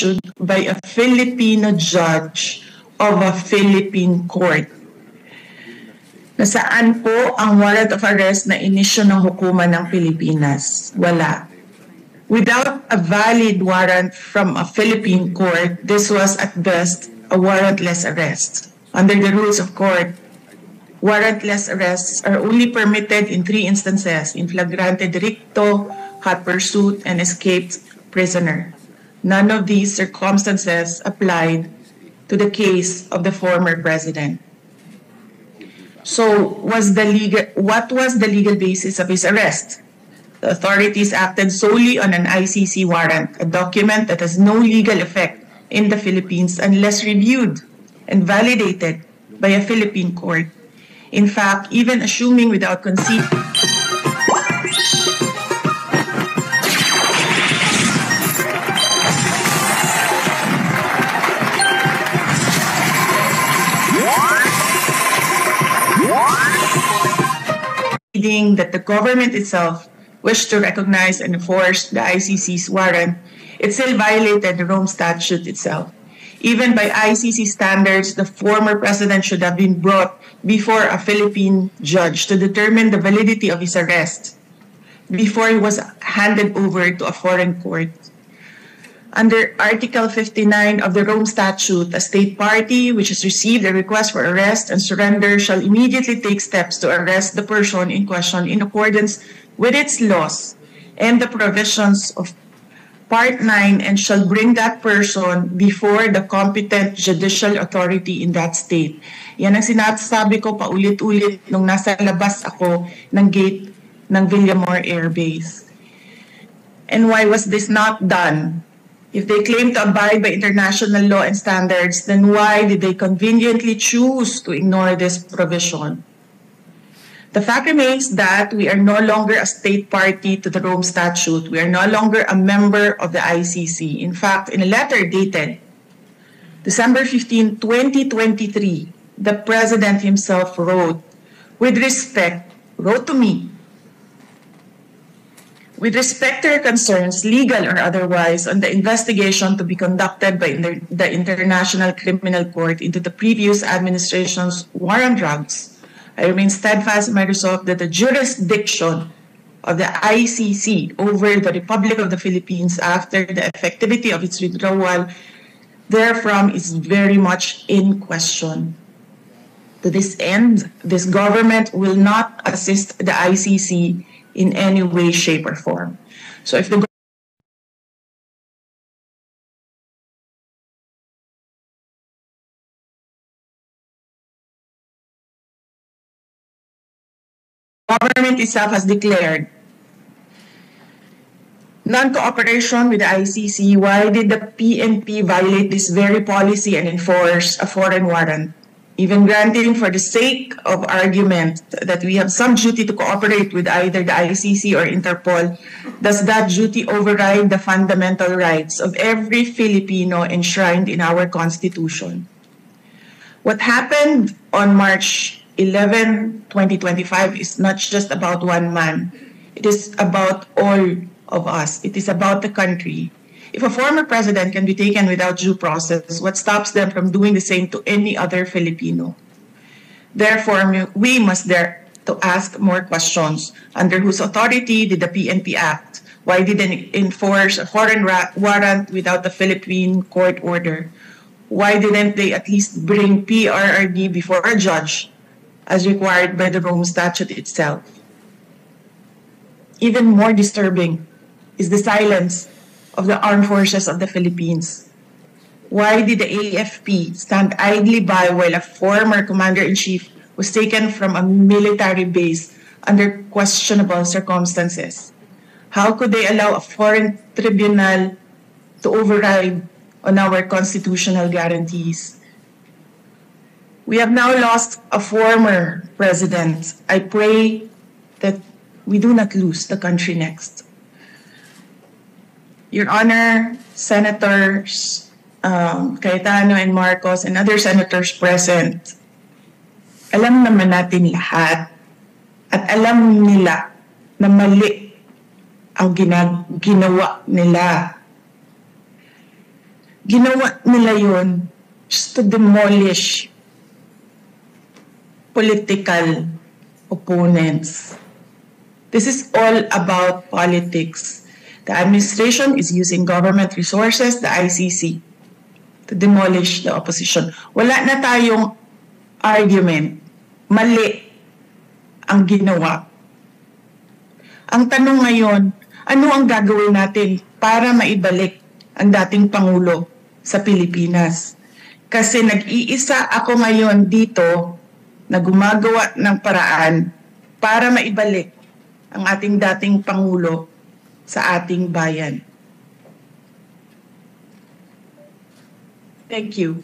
issued by a Filipino judge of a Philippine court. Nasaan po ang warrant of arrest na inisyu ng hukuman ng Pilipinas? Wala. Without a valid warrant from a Philippine court, this was at best a warrantless arrest. Under the rules of court, warrantless arrests are only permitted in 3 instances: in flagrante delicto, hot pursuit, and escaped prisoner. None of these circumstances applied to the case of the former president. So, what was the legal basis of his arrest? The authorities acted solely on an ICC warrant, a document that has no legal effect in the Philippines unless reviewed and validated by a Philippine court. In fact, even assuming without conceit that the government itself wished to recognize and enforce the ICC's warrant, it still violated the Rome Statute itself. Even by ICC standards, the former president should have been brought before a Philippine judge to determine the validity of his arrest before he was handed over to a foreign court. Under Article 59 of the Rome Statute, a state party which has received a request for arrest and surrender shall immediately take steps to arrest the person in question in accordance with its laws and the provisions of Part 9, and shall bring that person before the competent judicial authority in that state. Yan ang sinasabi ko paulit-ulit nung nasa labas ako ng gate ng Villamor Air Base. And why was this not done? If they claim to abide by international law and standards, then why did they conveniently choose to ignore this provision? The fact remains that we are no longer a state party to the Rome Statute. We are no longer a member of the ICC. In fact, in a letter dated December 15, 2023, the President himself wrote to me, with respect to your concerns, legal or otherwise, on the investigation to be conducted by the International Criminal Court into the previous administration's war on drugs, I remain steadfast in my resolve that the jurisdiction of the ICC over the Republic of the Philippines after the effectivity of its withdrawal therefrom is very much in question. To this end, this government will not assist the ICC in any way, shape, or form. So if the government itself has declared non-cooperation with the ICC, why did the PNP violate this very policy and enforce a foreign warrant? Even granting for the sake of argument that we have some duty to cooperate with either the ICC or Interpol, does that duty override the fundamental rights of every Filipino enshrined in our Constitution? What happened on March 11, 2025 is not just about one man. It is about all of us. It is about the country. If a former president can be taken without due process, what stops them from doing the same to any other Filipino? Therefore, we must dare to ask more questions. Under whose authority did the PNP act? Why did they enforce a foreign warrant without a Philippine court order? Why didn't they at least bring PRRD before a judge, as required by the Rome Statute itself? Even more disturbing is the silence of the armed forces of the Philippines. Why did the AFP stand idly by while a former commander-in-chief was taken from a military base under questionable circumstances? How could they allow a foreign tribunal to override on our constitutional guarantees? We have now lost a former president. I pray that we do not lose the country next. Your Honor, Senators Cayetano and Marcos and other senators present, alam naman natin lahat at alam nila na mali ang ginawa nila. ginawa nila yun just to demolish political opponents. This is all about politics. The administration is using government resources, the ICC, to demolish the opposition. Wala na tayong argument. Mali ang ginawa. Ang tanong ngayon, ano ang gagawin natin para maibalik ang dating Pangulo sa Pilipinas? Kasi nag-iisa ako ngayon dito na gumagawa ng paraan para maibalik ang ating dating Pangulo sa ating bayan. Thank you.